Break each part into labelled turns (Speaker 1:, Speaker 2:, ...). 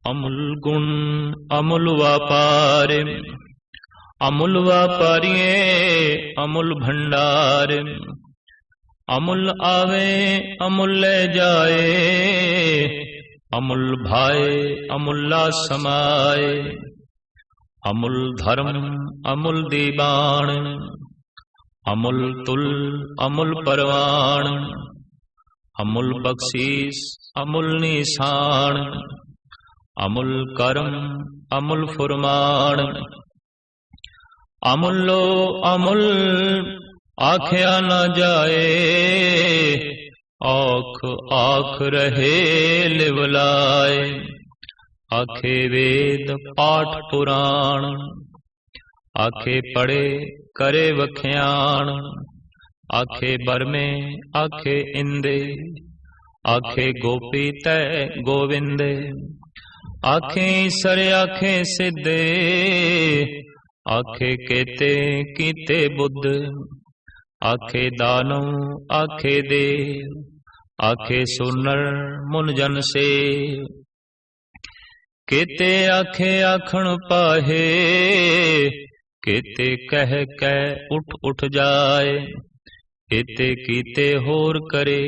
Speaker 1: अमुल गुण अमुल व्यापार, अमुल व्यापारिये अमुल भंडार। अमुल आवे अमुल ले जाए, अमुल भाए अमुल्ला समाए। अमुल धर्म अमुल दीवान, अमुल तुल अमुल परवान। अमुल बख्शीस अमुल निशान, अमुल कर्म अमुल फुरमान। अमुलो अमुल आख्या न जाए, आख आख रहे लिवलाए। आखे वेद पाठ पुराण, आखे पढ़े करे वख्याण। आखे बरमे आखे इंदे, आखे गोपी तय गोविंदे। आखे ईसर आखे सिद्धे, आखे केते कीते बुद्ध। आखे दानव आखे देव, आखे सुनर मुन जन से। केते आखे आखण पाहे, केते कह कह उठ उठ जाए। केते कीते होर करे,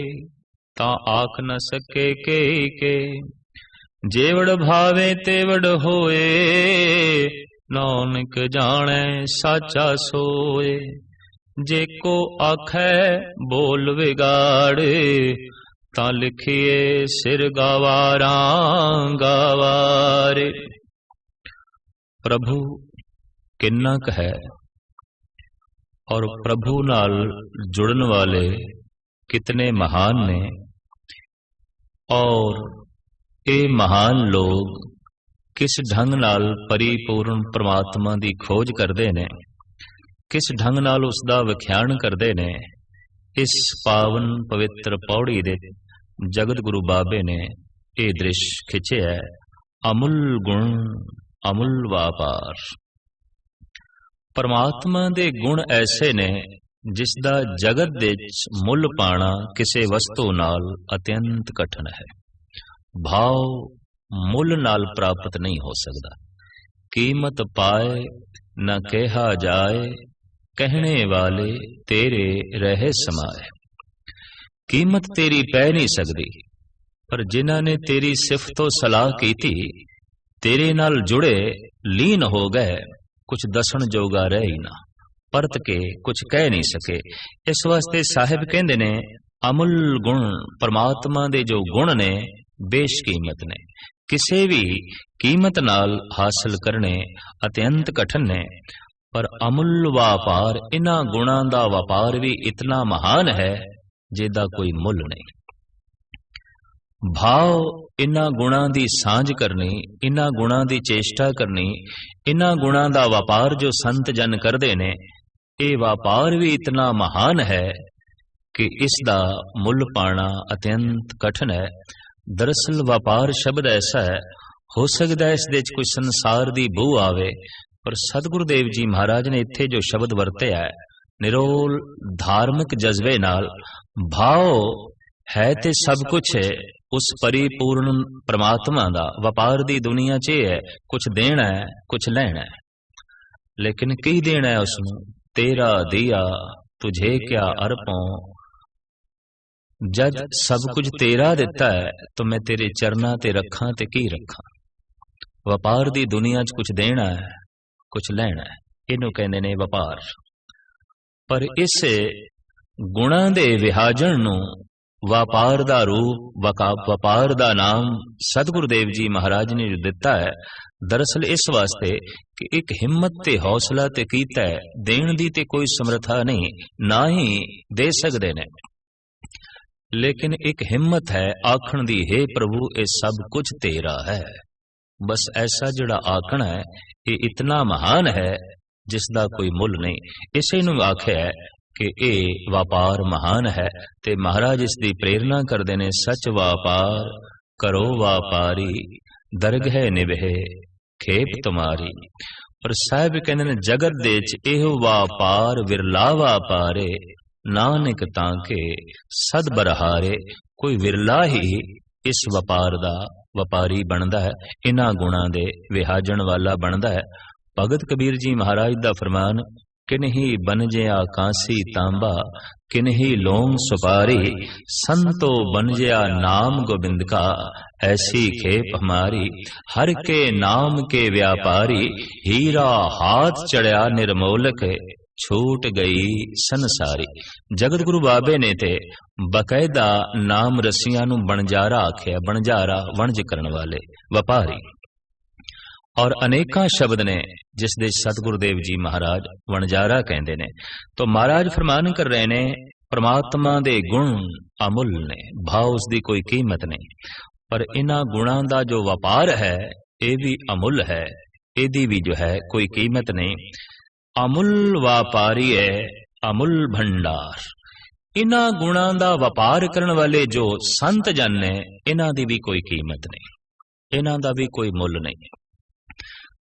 Speaker 1: ता आख न सके के। जेवड़ भावे तेवड़ होए, नानक जाने साचा सोए। जेको आखै बोल विगाड़े, ता लिखिए सिर गवारा गवारे। प्रभु किन्ना है और प्रभु नाल जुड़न वाले कितने महान ने। और ये महान लोग किस ढंग नाल परिपूर्ण परमात्मा दी खोज करते ने, किस ढंग नाल उसदा व्याख्यान करते ने। इस पावन पवित्र पौड़ी दे जगत गुरु बाबे ने ये दृश्य खिंचे है। अमुल गुण अमुल व्यापार। परमात्मा दे गुण ऐसे ने जिसदा जगत दे मुल पाना किसी वस्तु नाल अत्यंत कठिन है। भाव मुल नाल प्राप्त नहीं हो सकता। कीमत पाए न कहा जाए, कहने वाले तेरे रहे समाए। कीमत तेरी पै नहीं सकती, पर जिन्हां ने तेरी सिफतो सलाह की थी, तेरे नाल जुड़े लीन हो गए, कुछ दसन जोगा रह ही ना, परत के कुछ कह नहीं सके। इस वास्ते साहिब कहंदे ने अमुल गुण, परमात्मा दे जो गुण ने बेशकीमत ने, किसी भी कीमत नाल हासिल करने अत्यंत कठिन ने। पर अमुल व्यापार, इन्हां गुणां दा व्यापार भी इतना महान है जिहदा कोई मुल नहीं। भाव इन्हां गुणां दी सांझ करनी, इन्हां गुणां दी चेष्टा करनी, इन्हां गुणां दा व्यापार जो संत जन करदे ने, ये व्यापार भी इतना महान है कि इसदा मुल पाना अत्यंत कठिन है। दरअसल व्यापार शब्द ऐसा है, हो सकता है इस दे कोई संसार दी बू आवे, पर सतगुरुदेव जी महाराज ने इत्थे जो शब्द वरते है, निरोल धार्मिक जज्बे नाल, भाव है ते सब कुछ है उस परिपूर्ण परमात्मा दा। व्यापार दी दुनिया च है, कुछ देना है कुछ लेना है, लेकिन की देना है उसनू? तेरा दिया तुझे क्या अर्पों। जद सब कुछ तेरा दिता है तो मैं तेरे चरना ते रखा ते की रखा। व्यापार दी दुनिया च कुछ देना है कुछ लेना है, इनू कहंदे ने व्यापार। पर इस गुणां दे विभाजन नू व्यापार दा रूप, व्यापार दा नाम सतगुरुदेव जी महाराज ने जो दिता है, दरअसल इस वास्ते कि एक हिम्मत ते हौसला ते कीता है, देण दी ते कोई समर्था नहीं, ना ही दे सकदे ने, लेकिन एक हिम्मत है आखण दी, हे प्रभु ये सब कुछ तेरा है। बस ऐसा जड़ा आखना है ये इतना महान है जिसदा कोई मुल नहीं। इसे नू आख्या है कि ये व्यापार महान है, ते महाराज इसकी प्रेरणा करते ने, सच व्यापार करो व्यापारी, दरगह निभे खेप तुम्हारी। पर साहिब कहते ने जगत दे एहो व्यापार विरला व्यापारे, नानक ताके सद बरहारे। कोई विरला ही इस व्यापार दा ਵਪਾਰੀ ਬਣਦਾ ਹੈ, इन्हां गुणां दे विहाजण वाला बनदा है। भगत कबीर जी महाराज दा फरमान, किन्ही बनजिया कांसी तांबा, किन्ही लोम सुपारी, संतो बनजिया नाम गोबिंद का, ऐसी खेप हमारी। हर के नाम के व्यापारी, हीरा हाथ चढ़िया निर्मोलक, छूट गई संसारी। जगत गुरु बाबे ने ते बकायदा नाम रसियां नूं बनजारा आख्या, बनजारा वणज करन वाले वपारी। और अनेकां शब्द ने जिस दे सतगुरु देव जी महाराज वणजारा कहते ने। तो महाराज फरमान कर रहे ने, परमात्मा दे गुण अमुल ने, भाव उसकी कोई कीमत नहीं, पर इन्हां गुणां दा जो व्यापार है ये भी अमुल है, एदी भी जो है कोई कीमत नहीं। अमुल व्यापारी है, अमुल भंडार। इन्हां गुणां दा व्यापार करने वाले जो संत जन ने, इन्हां दी भी कोई कीमत नहीं, इन्हां दा भी कोई मुल नहीं।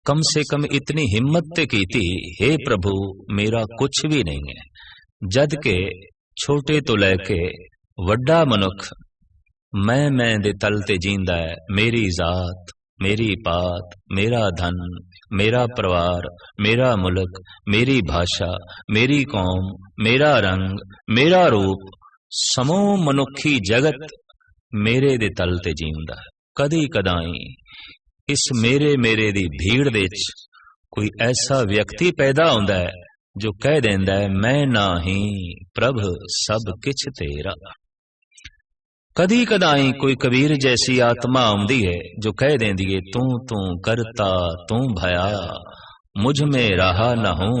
Speaker 1: कम से कम इतनी हिम्मत ते कीती, हे प्रभु मेरा कुछ भी नहीं है, जद के छोटे तो लैके वड्डा मनुख मैं दे तल ते जींदा है। मेरी जात, मेरी पात, मेरा धन, मेरा परिवार, मेरा मुल्क, मेरी भाषा, मेरी कौम, मेरा रंग, मेरा रूप, समूह मनुखी जगत मेरे दे तल ते जींदा है। कदी कदाई इस मेरे दी भीड़ दे कोई ऐसा व्यक्ति पैदा होंदा है जो कह देंदा है, मैं ना ही प्रभ सब किछ तेरा। कदी कदाई कोई कबीर जैसी आत्मा आउंदी है जो कह देंदी है, तू तू करता तू भया, मुझ में रहा न हूं,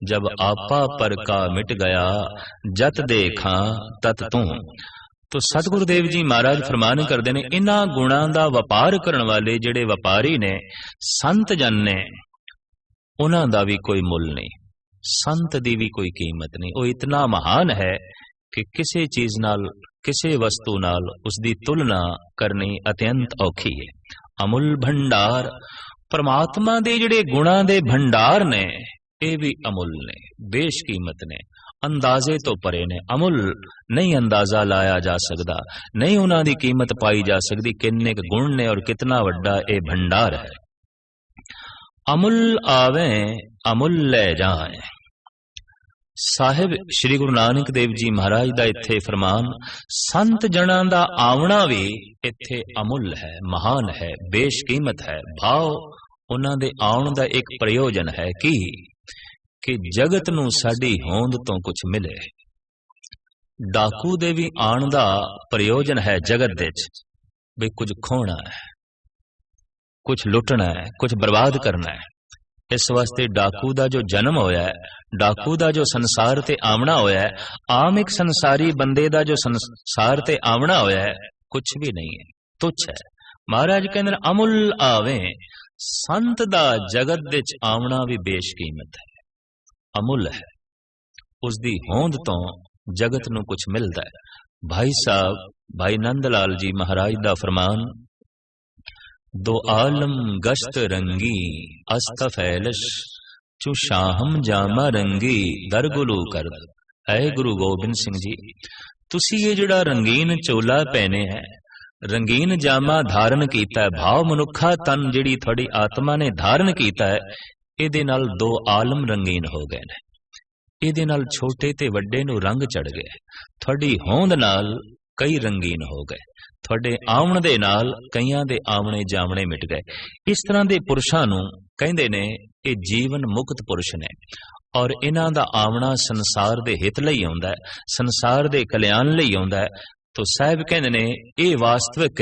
Speaker 1: जब आपा पर का मिट गया, जत देखा तत तू। तो सतगुरु देव जी महाराज फरमान करते हैं, इन्हां गुणां दा व्यापार करने वाले जिहड़े व्यापारी ने, संत जन ने, उन्हां दा भी कोई मुल नहीं, संत दी भी कोई कीमत नहीं। वो इतना महान है कि किसी चीज नाल, किसी वस्तु नाल उसकी तुलना करनी अत्यंत औखी है। अमुल भंडार, परमात्मा दे जिहड़े गुणां दे भंडार ने, ये भी अमुल ने, बेशकीमत ने, अंदाजे तो परे ने। अमुल नहीं अंदाजा लाया जा सकता, नहीं उन्हां दी कीमत पाई जा सकती, किन्ने गुण ने और कितना वड्डा ये भंडार है। अमुल आवे अमुल ले जाए। साहिब श्री गुरु नानक देव जी महाराज दा इत्थे फरमान, संत जनां दा आवना भी इत्थे अमुल है, महान है, बेशकीमत है। भाव उन्हां दे आउण दा एक प्रयोजन है कि जगत नूं साडी होंद तो कुछ मिले। डाकू दे भी आण दा प्रयोजन है जगत दे भी कुछ खोना है, कुछ लुटना है, कुछ बर्बाद करना है। इस वास्ते डाकू दा जो जन्म होया है, डाकू दा जो संसार ते आवना होया है, आम एक संसारी बंदे दा जो संसार ते आवना होया है, कुछ भी नहीं है, तुच्छ है। महाराज कहंदे अमुल आवे, संत दा जगत दे आवना भी बेशकीमत है, अमुल है। उसदी होंद तो जगत नूं कुछ मिलता है। भाई साहब भाई नंद लाल जी महाराज दा फरमान, दो आलम गश्त रंगी अस्तफैलश, चु शाहम जामा रंगी दरगुलू कर। ऐ गुरु गोबिंद सिंह जी, तुसी ये जिहड़ा रंगीन चोला पहने है, रंगीन जामा धारण कीता है, भाव मनुखा तन जिहड़ी थोड़ी आत्मा ने धारण कीता है, इहदे नाल दो आलम रंगीन हो गए ने। इहदे नाल छोटे ते वड्डे नूं रंग चढ़ गए। थोड़ी होंद नाल कई रंगीन हो गए, थोड़े आवण दे नाल कईयां दे आवणे जावणे मिट गए। इस तरह दे पुरुषां नूं कहंदे ने ये जीवन मुक्त पुरुष ने, और इन्हां दा आवना संसार दे हित लई आउंदा है, संसार दे कल्याण लई आउंदा है। तो साहिब कहंदे ने ये वास्तविक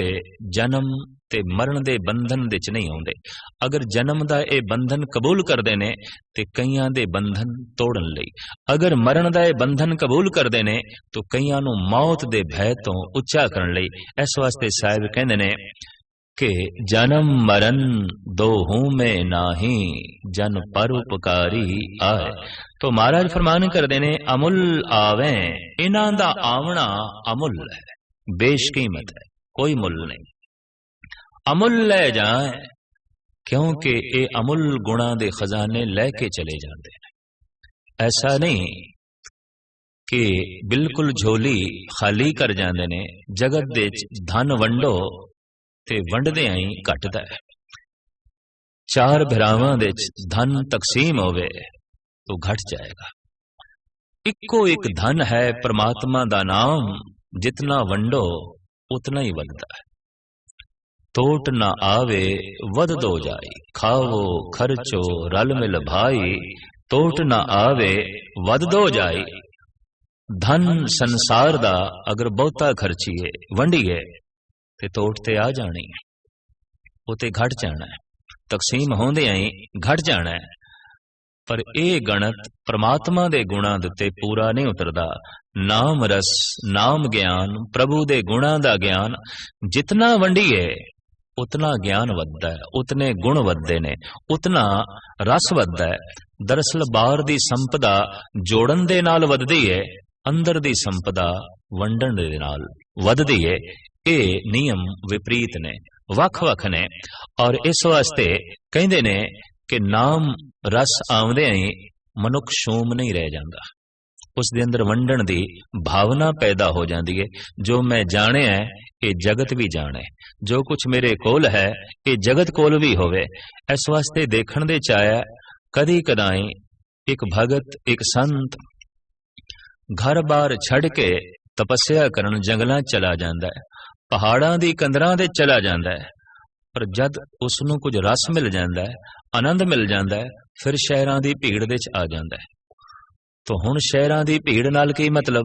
Speaker 1: जन्म ते मरण दे बंधन दे च नहीं आउंदे। अगर जन्म दा ये बंधन कबूल करदे ने ते कईयां दे बंधन तोड़न लई, अगर मरण दा ये बंधन कबूल करदे ने तो कईयां नूं मौत दे भय तो उच्चा करन लई। इस वास्ते साहिब कहंदे ने कि जन्म मरण दो हूं में नाही, जन परोपकारी आए। तो महाराज फरमान करदे ने अमुल आवे, इन्हां दा आवना अमुल है, बेशकीमत है, कोई मुल नहीं। अमुल ले जाए, क्योंकि ये अमुल गुणा दे खजाने लैके चले जाते हैं। ऐसा नहीं कि बिल्कुल झोली खाली कर जाते ने। जगत दे धन वंडो ते वंडदियां ही घटदा है। चार भरावां दे धन तकसीम होवे तो घट जाएगा। इक्को एक धन है परमात्मा दा नाम, जितना वंडो उतना ही वधदा है। तोट ना आवे वध दो जाई, खावो खर्चो रल मिल भाई, तोट ना आवे वध दो जाई। धन संसार दा अगर बहुता खर्चीए वंडीए ते तोट ते आ जानी है, उते घट जाना है, तकसीम होंदे ही घट जाना है। पर यह गणत परमात्मा दे गुणां दे पूरा नहीं उतरदा। नाम रस नाम ज्ञान प्रभु दे गुणां दा ज्ञान जितना वंडीए उतना ज्ञान वधदा है, उतने गुण वधदे ने, उतना रस वधदा है। दरअसल बाहर दी संपदा जोड़न दे नाल वधदी है, अंदर दी संपदा वंडन दे नाल वधदी है। ये नियम विपरीत ने, वख-वख ने। और इस वास्ते कहंदे ने कि नाम रस आउंदे ही मनुख शूम नहीं रह जांदा, उस दे अंदर वंडन दी भावना पैदा हो जाती है। जो मैं जाने है ये जगत भी जाने, जो कुछ मेरे कोल है ये जगत कोल भी होवे। इस वास्ते देखण दे चाया कदी कदाई एक भगत एक संत घर बार छड़ के तपस्या करन जंगलां चला जांदा है, पहाड़ां दी कंदरां दे चला जांदा है। पर जद उसनूं कुछ रस मिल जांदा है, आनंद मिल जांदा है, फिर शहरां दी भीड़ दे च आ जांदा है। तो हुण शहरां दी भीड़ नाल की मतलब?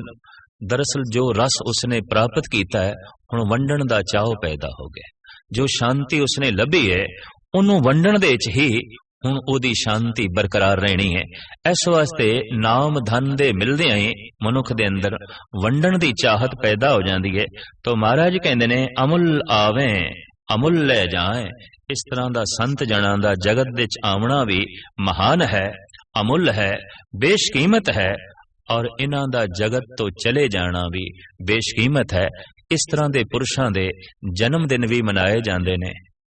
Speaker 1: दरअसल जो रस उसने प्राप्त किया है हुण वंडण दा चाव पैदा हो गया। जो शांति उसने लभी है उन्हों वंडण दे च ही हुण ओदी शांति बरकरार रहनी है। इस वास्ते नाम धन दे मिलदियां ही मनुख दे अंदर वंडण दी चाहत पैदा हो जाती है। तो महाराज कहंदे ने अमुल आवे अमुल ले जाए। इस तरह का संत जना दा जगत दे च आवना भी महान है, अमुल है, बेशकीमत है। और इन्हां दा जगत तो चले जाना भी बेशकीमत है। इस तरह के पुरुषों के जन्म दिन भी मनाए जाते ने,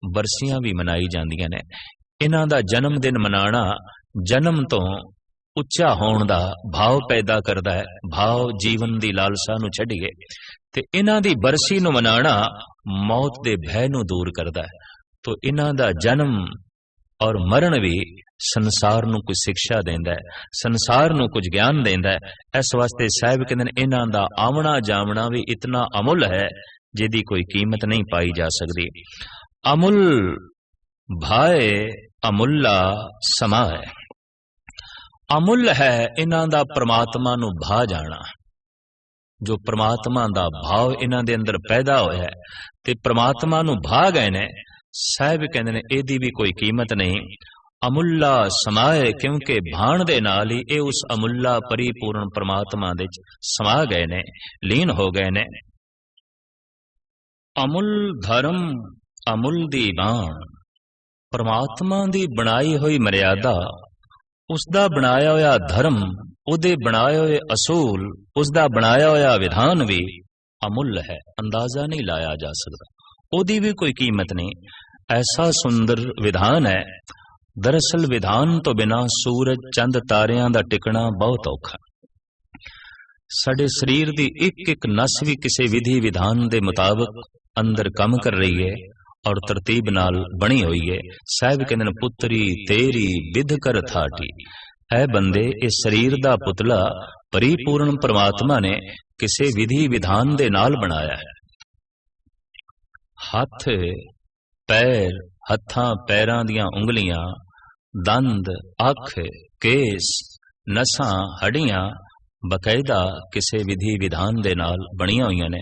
Speaker 1: बरसियां भी मनाई जांदियां ने। इन्हां दा जन्म दिन मनाना जन्म तो उच्चा होने का भाव पैदा करता है, भाव जीवन की लालसा नूं छड्डिए ते इन्हां दी बरसी नूं मनाना मौत दे भय नूं दूर करता है। तो इन्हां दा जन्म और मरण भी संसार नूं कुछ शिक्षा देंदा है, संसार नूं कुछ ज्ञान देंदा है। इस वास्ते साहिब कहंदे ने इन्हां दा आवना जावना भी इतना अमुल है जिहदी कोई कीमत नहीं पाई जा सकती। अमुल भाए अमुल्ला समाए। अमुल है इन्हां दा परमात्मा नूं भा जाना। जो परमात्मा दा भाव इन्हां दे अंदर पैदा होया है ते परमात्मा नूं भा गए ने, साहिब कहंदे ने एदी भी कोई कीमत नहीं। अमुल्ला समाए, क्योंकि भाण दे नाल ही ये उस अमुल्ला परिपूर्ण परमात्मा दे समा गए ने, लीन हो गए ने। अमुल धर्म अमुल दी बाण। परमात्मा दी बनाई हुई मर्यादा, उसदा बनाया होया धर्म, उदे बनाए हुए असूल, उसदा बनाया होया विधान भी अमुल है, अंदाजा नहीं लाया जा सकता, ओदी भी कोई कीमत नहीं। ऐसा सुंदर विधान है। दरअसल विधान तो बिना सूरज चंद तारियां दा टिकना बहुत औखा। साडे शरीर दी एक एक नस भी किसी विधि विधान दे मुताबिक अंदर काम कर रही है और तरतीब नाल बनी हुई है। साहिब कहंदे ने पुत्री तेरी विध कर थाटी। ऐ बंदे इस शरीर दा पुतला परिपूर्ण परमात्मा ने किसी विधि विधान दे नाल बनाया है। हथ पैर, हत्थां पैरां दियां उंगलियां, दंद, अख, केस, नसां, हड्डियां बकायदा किसी विधि विधान दे नाल बणियां होईयां ने।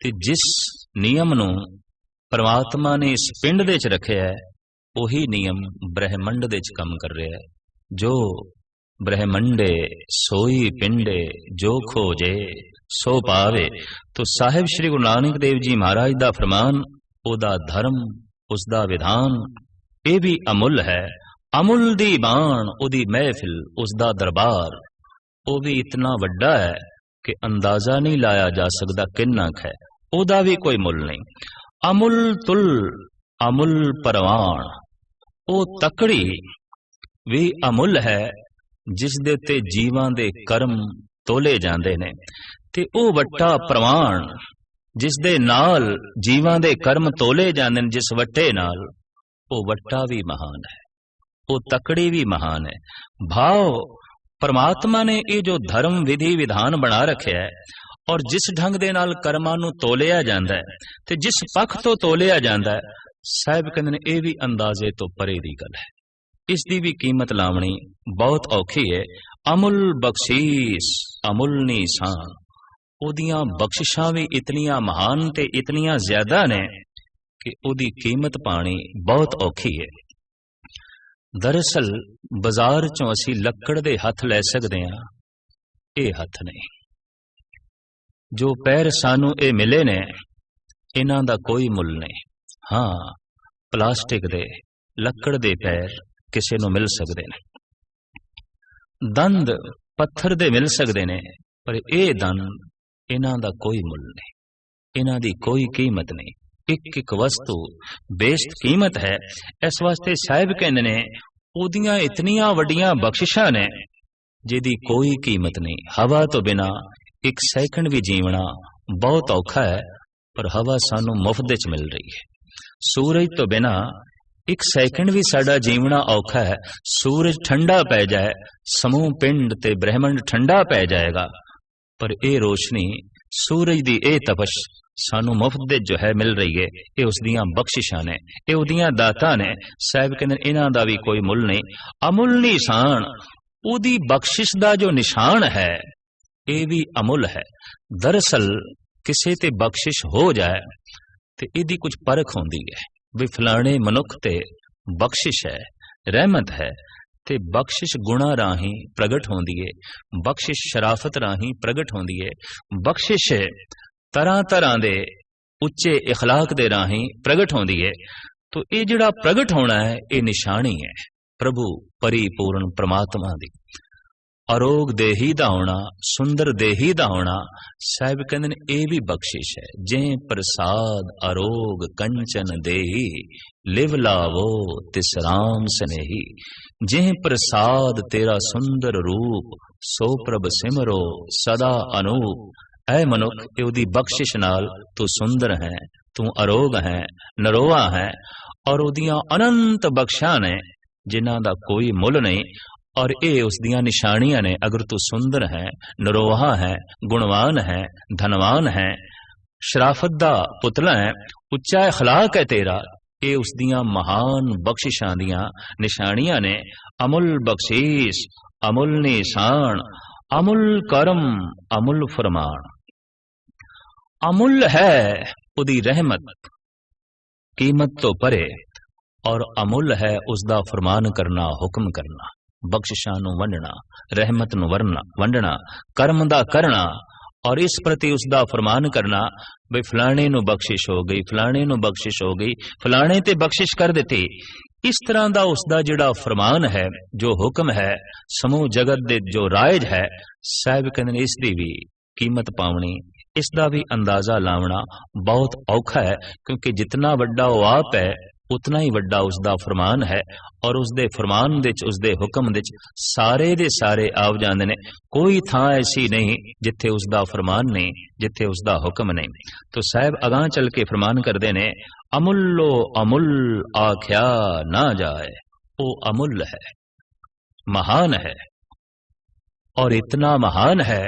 Speaker 1: ते जिस नियम नूं परमात्मा ने इस पिंड दे च रखिया है, उही नियम ब्रह्मंड दे च काम कर रहा है। जो ब्रह्मंडे सोई पिंडे, जो खोजे सो पावे। तो साहिब श्री गुरु नानक देव जी महाराज दा फरमान, ओदा धर्म, उसदा विधान, ये भी अमुल है। अमुल दी बाण, ओदी महफिल, उसदा दरबार, वो भी इतना वड्डा है कि अंदाजा नहीं लाया जा सकता किन्ना है। ओदा भी कोई मुल नहीं। अमुल तुल अमुल परवान। ओ तकड़ी भी अमुल है जिस दे ते जीवां दे कर्म तोले जांदे ने। ते ओ वट्टा प्रवान जिस दे नाल जीवां दे कर्म तोले जांदे ने, जिस वट्टे नाल, वो वट्टा भी महान है, वो तकड़ी भी महान है। भाव परमात्मा ने ये जो धर्म विधि विधान बना रखे है और जिस ढंग दे नाल कर्मां नूं तोलिया जांदा है ते जिस पक्ष तो तोलिया जांदा है, साहिब कहंदे ने ये भी अंदाजे तो परे दी गल है। इस दी भी कीमत लावनी बहुत औखी है। अमुल बख्शीश अमुल निशान, ओदियां बख्शिशां भी इतनियां महान ते इतनियां ज्यादा ने कि ओदी कीमत पानी बहुत औखी है। दरअसल बाजार चों असी लक्कड़ दे हथ लै सकदे हां, ये हथ नहीं। जो पैर सानू ये मिले ने, इन्हां दा कोई मुल नहीं। हाँ, प्लास्टिक दे लक्कड़ दे पैर किसी नूं मिल सकदे ने, दंद पत्थर दे मिल सकदे ने, पर ये दंद इन्हां दा कोई मुल नहीं, इन्हां दी कोई कीमत नहीं। एक एक वस्तु बेस्ट कीमत है। इस वास्ते साहिब कहंदे ने ओदियां इतनियां वड्डियां बख्शिशां ने जिहदी कोई कीमत नहीं। हवा तो बिना एक सैकंड भी जीवना बहुत औखा है, पर हवा सानू मुफ्त च मिल रही है। सूरज तो बिना एक सैकंड भी साडा जीवना औखा है। सूरज ठंडा पै जाए, समूह पिंड ते ब्रह्मंड ठंडा पै जाएगा, पर ए रोशनी सूरज दी ए तपश सानू मुफ्त जो है मिल रही है। ये उसदियां बख्शिशां ने, ये उदियां दाता ने। साहिब कहंदे इन्हां दा भी कोई मुल नहीं। अमुल निशान, उदी बख्शिश दा जो निशान है ये भी अमुल है। दरअसल किसे ते बख्शिश हो जाए तो इदी कुछ परख होंदी है भी फलाने मनुख ते बख्शिश है, रहमत है, ते बख्शिश गुणा राही प्रगट होंदी है, बख्शिश शराफत राही प्रगट होंदी है, बख्शिश तरह तरह दे उच्चे इखलाक दे राही प्रगट होंदी है। तो ये जिहड़ा प्रगट होना है ये निशानी है प्रभु परिपूर्ण परमात्मा दी। अरोग देही दा होना, सुंदर देही दा होना, साहिब कहंदे ने ये भी बख्शिश है। जे प्रसाद अरोग कंचन देही, लिव लावो तिस राम स्नेही। जे प्रसाद तेरा सुंदर रूप, सो प्रभ सिमरो सदा अनूप। ऐ मनुख, इहदी बख्शिश नाल तू सुंदर है, तू अरोग है, नरोआ है, और उदियां अनंत बख्शां ने जिन्हां दा कोई मुल नहीं। और ये उस दियां निशानियां ने। अगर तू सुंदर है, नरोहा है, गुणवान है, धनवान है, शराफत दा पुतला है, उच्चा अखलाक है तेरा, ये उस दियां महान बख्शिशां दियां निशानियां ने। अमुल बख्शीश अमुल निशान, अमुल करम अमुल फरमान। अमुल है उदी रहमत, कीमत तो परे, और अमुल है उसदा फरमान करना, हुक्म करना, बख्शिशां नूं वंडना, रहमत नूं वंडना, कर्म दा करना, और इस प्रति उसदा फरमान करना भाई फलाने नूं बख्शिश हो गई, फलाने नूं बख्शिश हो गई, फलाने ते बख्शिश कर देती। इस तरह दा उसदा जिहड़ा फरमान है, जो हुक्म है, समूह जगत दे जो राज है, साहिब कहंदे ने इसदी भी कीमत पावनी, इसदा भी अंदाजा लावना बहुत औखा है। क्योंकि जितना वड्डा वो आप है उतना ही वड्डा उसदा फरमान है, और उसदे फरमान दे उसदे हुक्म दे सारे दे सारे आव जांदे ने। कोई थां ऐसी नहीं जिथे उसदा फरमान नहीं, जिथे उसदा हुक्म नहीं। तो साहिब अगां चल के फरमान करदे ने, अमुल्लो अमुल आख्या ना जाए। ओ अमुल है, महान है, और इतना महान है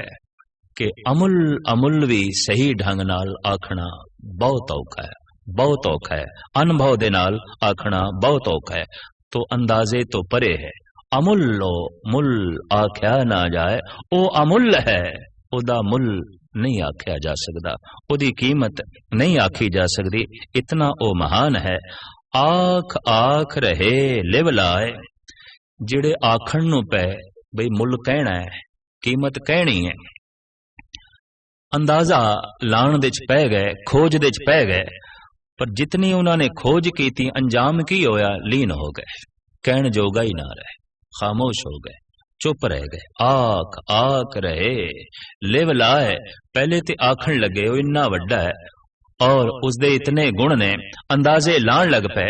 Speaker 1: कि अमुल अमुल भी सही ढंग नाल आखना बहुत औखा है, बहुत औखा है। अनुभव दे नाल आखना बहुत औखा है। तो अंदाजे तो परे है। अमुल्लो मुल आख्या ना जाए। ओ अमुल है, ओदा मुल नहीं आख्या जा सकदा, ओदी कीमत नहीं आखी जा सकदी, इतना ओ महान है। आख आख रहे लिव लाए, जिहड़े आखण नूं पै बई मुल कहना है, कीमत कहनी है, अंदाजा लाण दे च पै गए, खोज दे च पै गए, पर जितनी उन्होंने खोज की थी अंजाम की होया, लीन हो गए, कहन जोगा ही ना रहे, खामोश हो गए, चुप रह गए। आख आख रहे लिव लाए, पहले ते आखण लगे वो इन्ना वड्डा है और उसदे इतने गुण ने, अंदाजे लाण लग पे,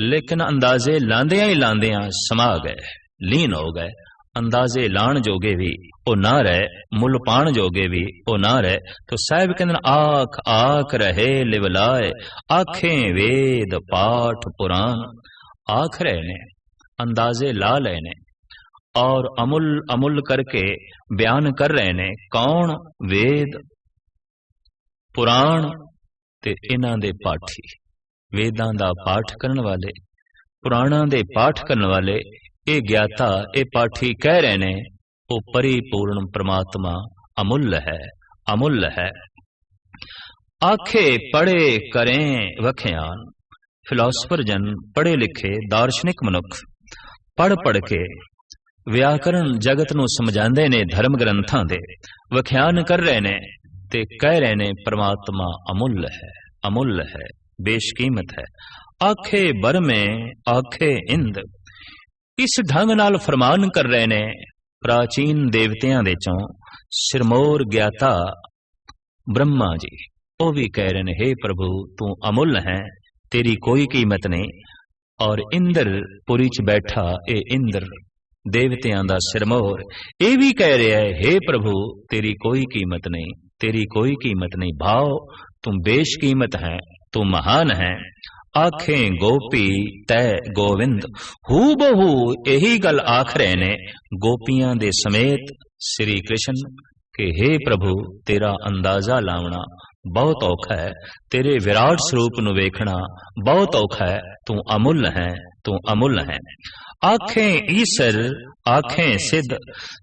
Speaker 1: लेकिन अंदाजे लांदियां ही लांदियां समा गए, लीन हो गए, अंदाजे लाण जोगे भी ओ ना रहे, मुल पाण जोगे भी ओ ना रहे। तो साहिब कहते आख आख रहे लिवलाए, आखें वेद पाठ पुराण। आख रहे ने, अंदाजे ला रहे ने और अमुल अमुल करके बयान कर रहे ने। कौन? वेद पुराण ते इन्हां दे पाठी। वेदां दा पाठ करन वाले, पुराणां दे पाठ करन वाले, ये ज्ञाता ये पाठी कह रहे ने वो परिपूर्ण परमात्मा अमुल्य है, अमुल्य है। आखे पढ़े करें वख्यान। फिलोसफर जन, पढ़े लिखे दार्शनिक मनुख पढ़ पढ़ के व्याकरण जगत नूं समझांदे ने, धर्म ग्रंथां दे वख्यान कर रहे ने ते कह रहे ने परमात्मा अमुल्य है, अमुल्य है, बेशकीमत है। आखे बर में आखे इंद। इस ढंग नाल फरमान कर रहे ने प्राचीन देवतियां दे चों सिरमौर ज्ञाता ब्रह्मा जी। वो भी कह रहे ने हे प्रभु तू अमुल्य है, तेरी कोई कीमत नहीं। और इंद्र पुरी च बैठा ए इंद्र देवतियां दा सिरमौर, ये भी कह रहा है हे प्रभु तेरी कोई कीमत नहीं, तेरी कोई कीमत नहीं। भाव तुम बेशकीमत है, तू महान है। आखें गोपी तय गोविंद। हू बहु यही गल आख रहे ने गोपियां दे समेत श्री कृष्ण के हे प्रभु तेरा अंदाजा लावना बहुत औखा है, तेरे विराट स्वरूप नु वेखना बहुत औखा है। तू अमुल्य है, तू अमुल्य है। आखें ईसर आखें सिद्ध।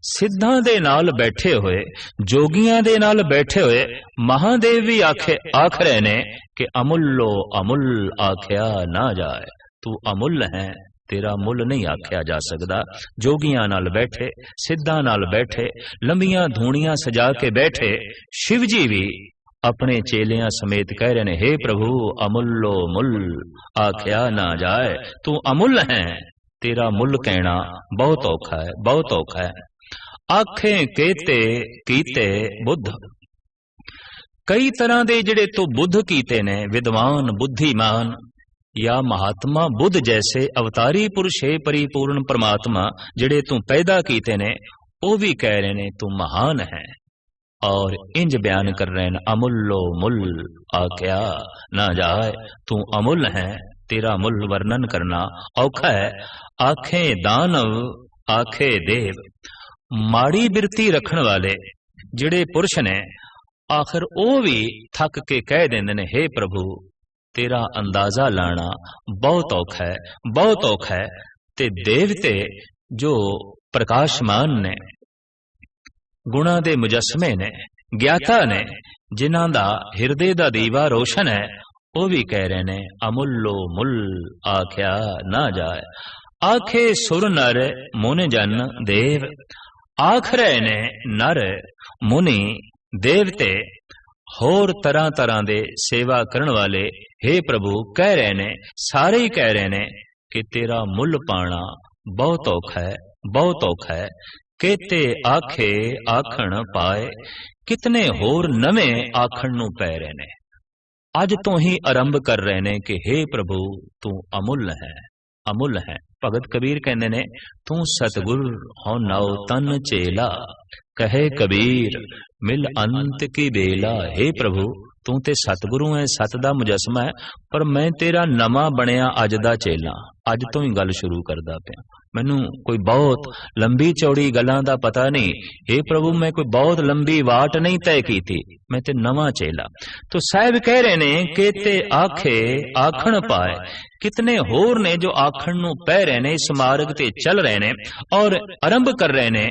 Speaker 1: सिद्धां दे नाल बैठे हुए, जोगियां दे नाल बैठे हुए महादेव भी आखे आख रहे ने कि अमुल्लो अमुल आख्या ना जाए। तू अमुल्य है, तेरा मुल नहीं आख्या जा सकदा। जोगियां नाल बैठे, सिद्धां नाल बैठे, लंबियां धूणियां सजा के बैठे शिवजी भी अपने चेलियां समेत कह रहे ने हे प्रभु अमुल्लो मुल आख्या ना जाए। तू अमुल्य है, तेरा मुल कहना बहुत औखा है, बहुत औखा है। आखें केते कीते बुद्ध। कई तरह दे जिहड़े तू बुद्ध कीते ने, विद्वान बुद्धिमान या महात्मा बुद्ध जैसे अवतारी पुरुष है परिपूर्ण परमात्मा जिहड़े तू पैदा कीते ने, वो भी कह रहे ने तू महान है। और इंज बयान कर रहे हैं अमुल्लो मुल आख्या ना जाए। तू अमुल है, तेरा मुल वर्णन करना औखा है। आखें दानव आखे देव। माड़ी बिरती रखने वाले जिहड़े पुरुष ने आखिर वो भी थक के कह देंदे ने हे प्रभु तेरा अंदाजा लाना बहुत औखा है, बहुत औखा है। ते देवते जो प्रकाशमान ने, गुणा दे मुजस्मे ने, ज्ञाता ने, जिन्हां दा हिरदे दा दीवा रोशन है, वो भी कह रहे ने अमुल्लो मुल आख्या ना जाए। आखे सुर नर मुनि जन देव। आख रहे ने नर मुनि देवते होर तरह तरह दे सेवा करन वाले हे प्रभु कह रहे ने, सारे ही कह रहे ने कि तेरा मुल पाना बहुत औखा है, बहुत औखा है। केते आखे आखण पाए। कितने होर नवे आखण नू पै रहे ने। अज तो ही आरंभ कर रहे ने कि हे प्रभु तू अमुल है, अमुल है। भगत कबीर कहते ने तू सतगुर हो नौ तन चेला, कहे कबीर मिल अंत की बेला। हे प्रभु तू ते सतगुरु है, सत दा मुजस्मा है, पर मैं तेरा नवा बनिया अज दा चेला। अज तो ही गल शुरू करदा पिया। मैनू कोई बहुत लंबी चौड़ी गलां दा पता नहीं। हे प्रभु मैं कोई बहुत लंबी वाट नहीं तय की थी, मैं ते नवा चेला। तो साहब कह रहे ने कि ते आखे आखण पाए। कितने होर ने जो आखण नू पै रहे ने, इस मार्ग ते चल रहे ने और आरंभ कर रहे ने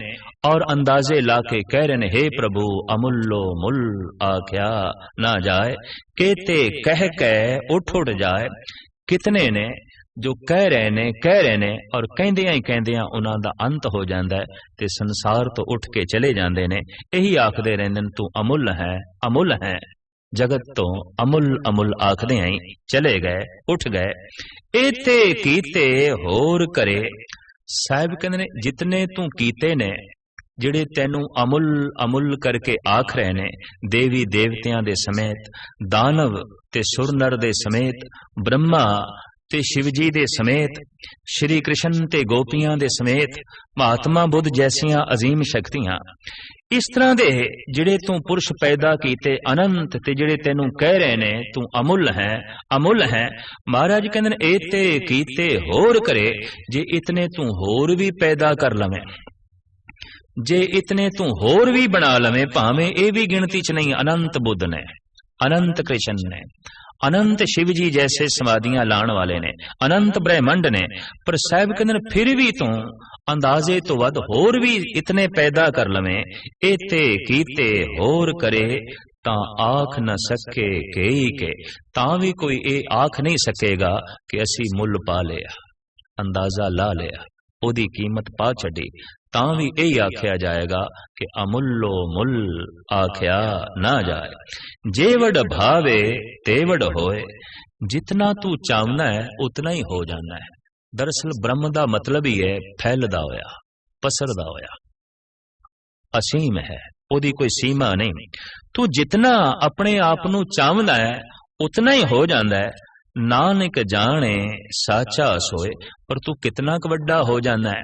Speaker 1: और अंदाजे लाके कह रहे ने हे प्रभु अमुल्लो मुल आख्या ना जाए। केते कह उठ उठ जाए। कितने ने जो कह रहे ने और कहंदियां उन्हां दा अंत हो जांदा है ते संसार तो उठ के चले जांदे ने। यही आखदे रहिंदे ने तू अमुल है, अमुल है। जगत तो अमुल अमुल आखदे आई चले गए, उठ गए। एते कीते होर करे। साहिब कहंदे ने जितने तू कीते ने, जिहड़े तैनू अमुल अमुल करके आख रहे ने, देवी देवतियां दे समेत, दानव ते सुर नर दे समेत, ब्रह्मा ते शिव जी दे समेत, श्री कृष्ण ते गोपियां दे समेत, महात्मा बुद्ध जैसियां अजीम शक्तियां, इस तरह दे जिहड़े तू पुरुष पैदा कीते अनंत ते जिहड़े तेनू कह रहे ने तू अमुल है, अमुल है। महाराज कहंदे ने एते कीते होर करे, जे इतने तू होर भी पैदा कर लवें, जे इतने तू होर भी बना लवें, भावें ये भी गिनती च नहीं। अनंत बुद्ध ने, अनंत कृष्ण ने, अनंत शिव जी जैसे समाधियां लाण वाले ने, अनंत ब्रह्मंड ने, पर साहब कहंदे फिर भी तू अंदाजे तो वध होर भी इतने पैदा कर लवें, एते कीते होर करे, तां आख न सके केई के, तां भी कोई ये आख नहीं सकेगा कि असी मुल पा लिया, अंदाजा ला लिया, ओदी कीमत पा छड़ी, तां भी यही आख्या जाएगा कि अमुल्लो मुल आख्या ना जाए। जेवड़ भावे तेवड़ होए, जितना तू चाहना है उतना ही हो जाना है। दरअसल ब्रह्म का मतलब ही है फैलदा होया, पसरदा होया, असीम है, ओदी कोई सीमा नहीं। तू जितना अपने आप नू चाहना है उतना ही हो जाता है। नानक जाने साचा सोए, पर तू कितना क वड्डा हो जाना है।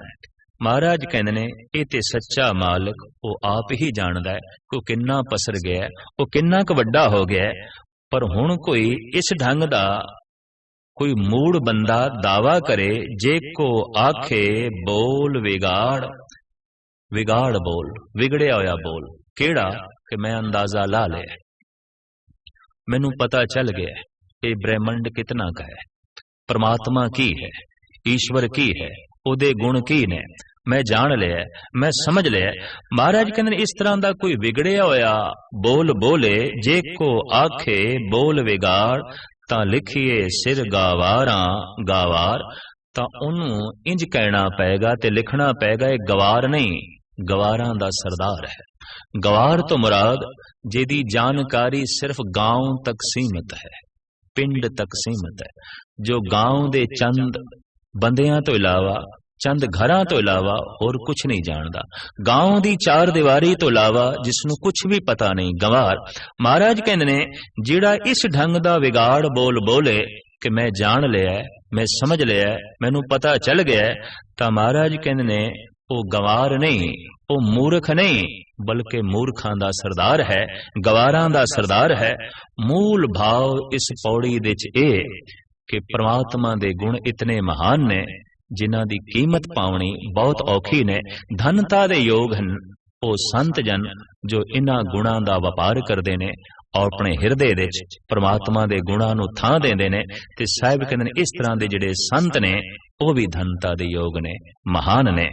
Speaker 1: महाराज कहते ने ये ते सच्चा मालिक वो आप ही जानदा है कि वो किन्ना पसर गया, वो किन्ना क वड्डा हो गया। पर हुण कोई इस ढंग दा कोई मूड बंदा दावा करे, जे को आखे बोल विगाड़, विगाड़ बोल, विगड़िया होया बोल, केड़ा कि मैं अंदाजा ला लिया, मैनू पता चल गया ये ब्रह्मंड कितना का है, परमात्मा की है, ईश्वर की है, ओदे गुण की ने, मैं जान लिया, मैं समझ लिया। महाराज कहते इस तरह का कोई विगड़िया होया बोल बोले, जे को आखे बोल विगाड़, तां लिखिए सिर गावारा गावार, तां उन्होंने इंज कहना पेगा ते लिखना पेगा ये गवार नहीं, गवारां दा सरदार है। गवार तो मुराद जिहदी जानकारी सिर्फ गांव तक सीमित है, पिंड तक सीमित है, जो गांव दे चंद बंदियां तो इलावा, चंद घरां तो इलावा और कुछ नहीं जानदा, गांव दी चार दीवारी तो इलावा जिसनू कुछ भी पता नहीं, गंवार। महाराज कहंदे ने जिहड़ा इस ढंग दा विगाड़ बोल बोले कि मैं जान लिया, मैं समझ लिया, मैनू पता चल गया, तां महाराज कहंदे ने वो गंवार नहीं, वो मूर्ख नहीं, बल्कि मूर्खां दा सरदार है, गवारां दा सरदार है। मूल भाव इस पौड़ी दे च ए कि परमात्मा दे गुण इतने महान ने जिन्हां दी कीमत पावनी बहुत औखी ने। धनता दे योग हन वो संत जन जो इन्हां गुणां दा वपार करदे ने और अपने हिरदे दे च परमात्मा दे गुणां नूं थां देंदे ने। ते साहिब कहंदे ने इस तरह दे जिहड़े संत ने वो भी धनता दे योग ने, महान ने।